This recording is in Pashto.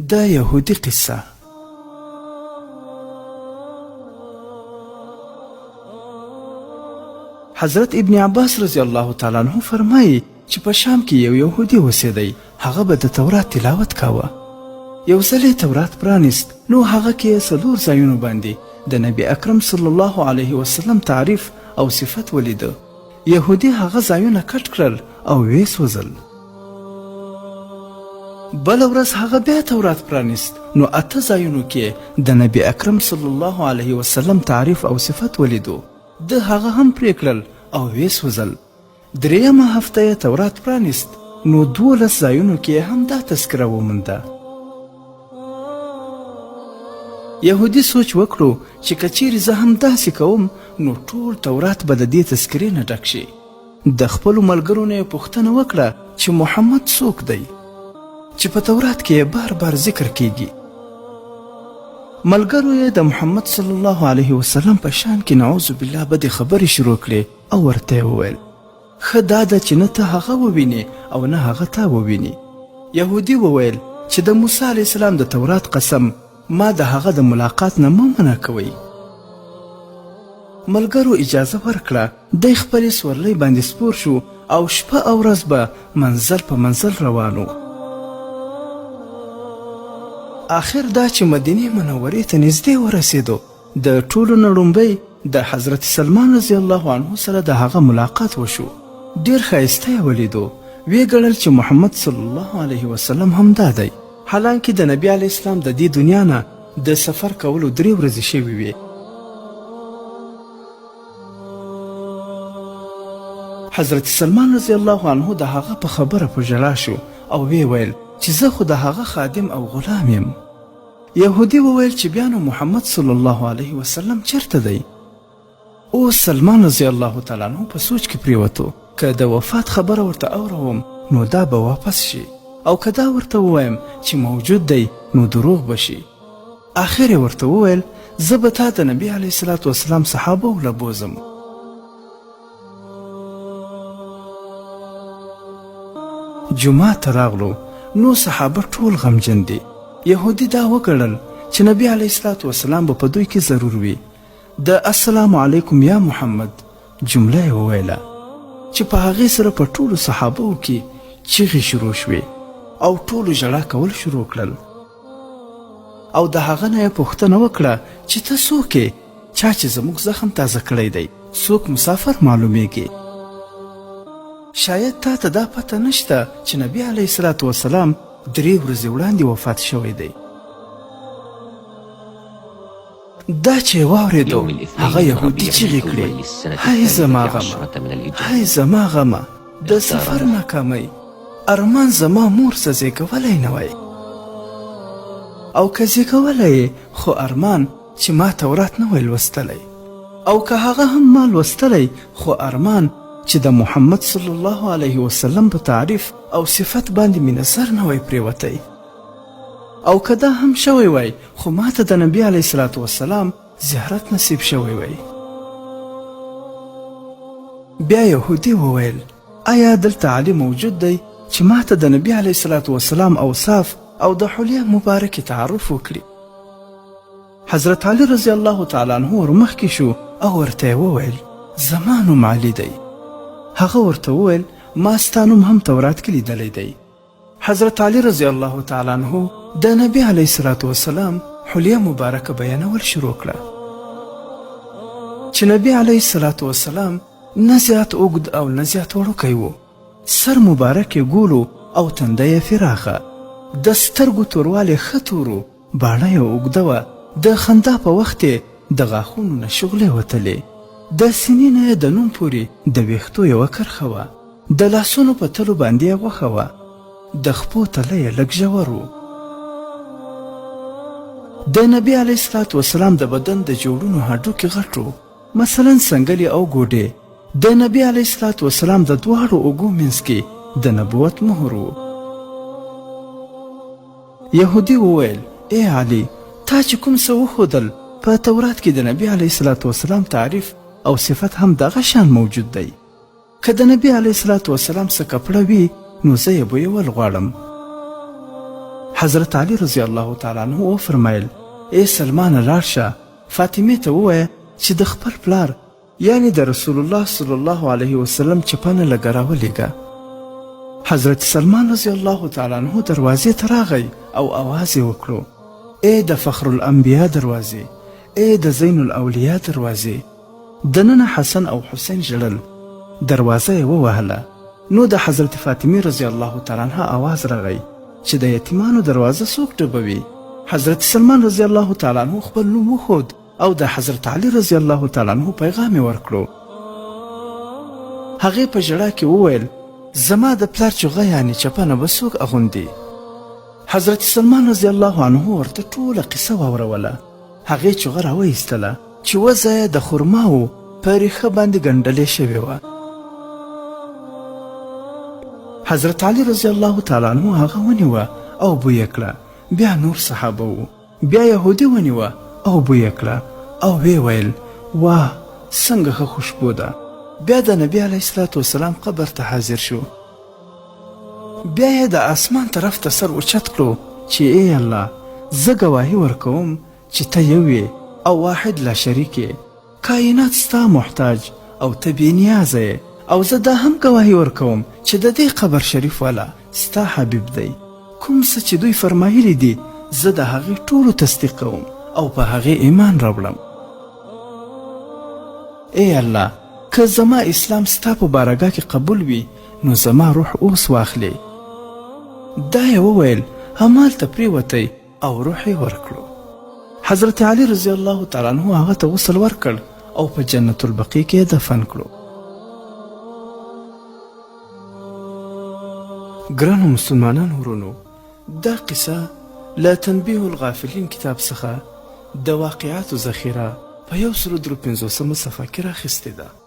د یهودي قصه. حضرت ابن عباس رضی الله تعالی عنہ فرمایي چې په شام کې یو یهودي اوسېدی. هغه به د تورات تلاوت کاوه. یو ځل یې تورات پرانیست، نو هغه کې 4 ځایونو باندې د نبی اکرم صلی الله علیه وسلم تعریف او صفت ولیده. یهودي هغه ځایونه کټ کړل او ویې سوځل. بل ورځ هغه بیا تورات پرانیست، نو 8 ځایونو کې د نبی اکرم صلی الله علیه وسلم تعریف او صفت ولیدو. د هغه هم پرې کړل او ویې سوځل. درېیمه هفته یې تورات پرانیست، نو 12 ځایونو کې هم دا تذکره ومونده. یهودي سوچ وکړو چې که چیرې زه هم داسې کوم، نو ټول تورات به د دې تذکرې نه ډک شي. د خپلو ملګرو نه یې پوښتنه وکړه چې محمد څوک دی چې په تورات کې بار بار ذکر کیږي. ملګرو یې د محمد صلی الله علیه وسلم په شان کې نعوذ بالله بدې خبرې شروع کړې او ورته یې وویل ښه دا ده چې نه ته هغه ووینې او نه هغه تا وویني. یهودي وویل چې د موسی علیه السلام د تورات قسم، ما د هغه د ملاقات نه مه منع کوئ. ملګرو اجازه ورکړه، دی خپلې سورلۍ باندې سپور شو او شپه او ورځ به منزل په منزل روانو. آخر دا چې مدینې منورې ته نږدې ورسېدو، د ټولو نه لومړی د حضرت سلمان رضی الله عنه سره د هغه ملاقات وشو. ډېر ښایسته یې ولیدو. ویې ګڼل چې محمد صلی الله علیه وسلم همدا دی، حالانکه د نبی علیه السلام د دې دنیا نه د سفر کولو 3 ورځې شوې وې. حضرت سلمان رضی الله عنه د هغه په خبره په ژړا شو او ویې ویل چې زه خو د هغه خادم او غلام یم. یهودي وویل چې بیا نو محمد صلی الله علیه وسلم چیرته دی؟ اوس سلمان رضی الله تعالی عنه په سوچ کې پریوتو، که د وفات خبره ورته اوروم نو دا به واپس شي، او که دا ورته ووایم چې موجود دی نو دروغ بشي. آخر یې ورته وویل زه به تا د نبي علیه الصلاة وسلام صحابه ولبوزم. جمعه ته راغلو، نو صحابه ټول غمجن دي. یهودي دا وګڼل چې نبی علیه الصلاة وسلام به په دوی کې ضرور وي. د السلام علیکم یا محمد جمله یې وویله چې په هغې سره په ټولو صحابو کې چیغې شروع شوې او ټولو ژړا کول شروع کړل. او د هغه نه یې پوښتنه وکړه چې ته څوک یې؟ چا چې زموږ زخم تازه کړی دی؟ څوک مسافر معلومیږي؟ شاید تا ته دا پته نشته چې نبی علیه الصلاة وسلام 3 ورځې وړاندې وفات شوی دی. دا چې یې واورېدو، هغه یهودي چیغې کړې هی زما غمه، هی زما غمه، د سفر ناکامۍ، ارمان زما مور څه زیږولی نه وی، او که زیږولی یې خو ارمان چې ما تورات نه وی لوستلی، او که هغه هم ما لوستلی خو ارمان چې د محمد صلی الله علیه وسلم په تعریف او صفت باندې مې نظر نه وی پریوتی، او که دا هم شوی وی خو ما ته د نبی علیه الصلاة وسلام زیارت نصیب شوی وی. بیا یهودي وویل آیا دلته علی موجود دی چې ما ته د نبی علیه الصلاة وسلام اوصاف او د حلیه مبارکې تعارف وکړي؟ حضرت علی رضی الله تعالی عنه ورمخکې شو او ورته یې وویل زما نوم علی دی. هغه ورته وویل ما ستا نوم هم تورات کې لیدلی دی. حضرت علی رضی الله تعالی عنه د نبی علیه الصلاة وسلام حلیه مبارکه بیانول شروع کړه چې نبی علیه الصلاة وسلام نه زیات اوږد او نه زیات وړوکی و، سر مبارک یې ګولو او تنده یې فراخه، د سترګو توروالی ښه تور و، باڼه یې اوږده وه، د خندا په وخت یې د غاښونو نه شغلې وتلې، د سینې نه یې د نوم پورې د ویښتو یوه کرښه وه، د لاسونو په تلو باندې یې غوښه وه، د خپو تله یې لږ ژور و. د نبی علیه الصلاة وسلام د بدن د جوړونو هډوکې غټ و، مثلا سنګلې او ګوډې. د نبی علیه الصلاة وسلام د 2 اوږو منځ کې د نبوت مهر و. یهودي وویل ای علي، تا چې کوم څه وښودل په تورات کې د نبی علیه الصلاة وسلام تعریف او صفت هم دغه شان موجود دی. که د نبی علیه الصلاة وسلام څه کپړه وي نو زه یې بویول غواړم. حضرت علی رضی الله تعالی عنه وفرمایل ای سلمانه لاړ شه فاطمې ته ووایه چې د خپل پلار یعنی د رسول الله صلی الله علیه وسلم چپنه لږه راولېږه. حضرت سلمان رضی الله تعالی عنه دروازې ته راغی او اواز یې وکړو ای د فخر الانبیا دروازې، ای د زین الاولیا دروازې. دننه حسن او حسین ژړل، دروازه یې ووهله. نو د حضرت فاطمې رضی الله تعالی عنها اواز راغی چې د یتیمانو دروازه څوک ډبوي؟ حضرت سلمان رضی الله تعالی عنه خپل نوم وښود او د حضرت علی رضی الله تعالی عنه پیغام یې ورکړو. هغې په ژړا کې وویل زما د پلار چغه یعنې چپنه به څوک اغوندي؟ حضرت سلمان رضی الله عنه ورته ټوله قصه واوروله. هغې چغه راوایستله چې وزه یې د خرماو په ریښه باندې ګنډلې شوې وه. حضرت علی رضی الله تعالی عنه هغه ونیوه او بوی کړه. بیا نور صحابه وو، بیا یهودي ونیوه او بوی کړه او وی ویل واه څنګه ښه خوشبو ده. بیا د نبی علیه الصلاة والسلام قبر ته حاضر شو. بیا یې د اسمان طرف ته سر اوچت کړو چې ای الله زه ګواهي ورکوم چې ته یو یې او واحد لا شریک یې، کائنات ستا محتاج او ته بې نیازه یې. او زه دا هم ګواهي ورکوم چې د دې قبر شریف والا ستا حبیب دی. کوم څه چې دوی فرمایلی دي زه د هغې ټولو تصدیق کوم او په هغې ایمان راوړم. ای الله که زما اسلام ستا په بارګاه کې قبول وي نو زما روح اوس واخلې. دا یې وویل همالته پرېوتی او روح یې ورکړو. حضرت علی رضی الله تعالی عنه هغه ته غسل ورکړ او په جنت البقیع کې دفن کړو. ګرانو مسلمانانو ورونو، دا قصه له تنبیه الغافلین کتاب څخه د واقعاتو ذخیره په 153 صفحه کې راخیستې ده.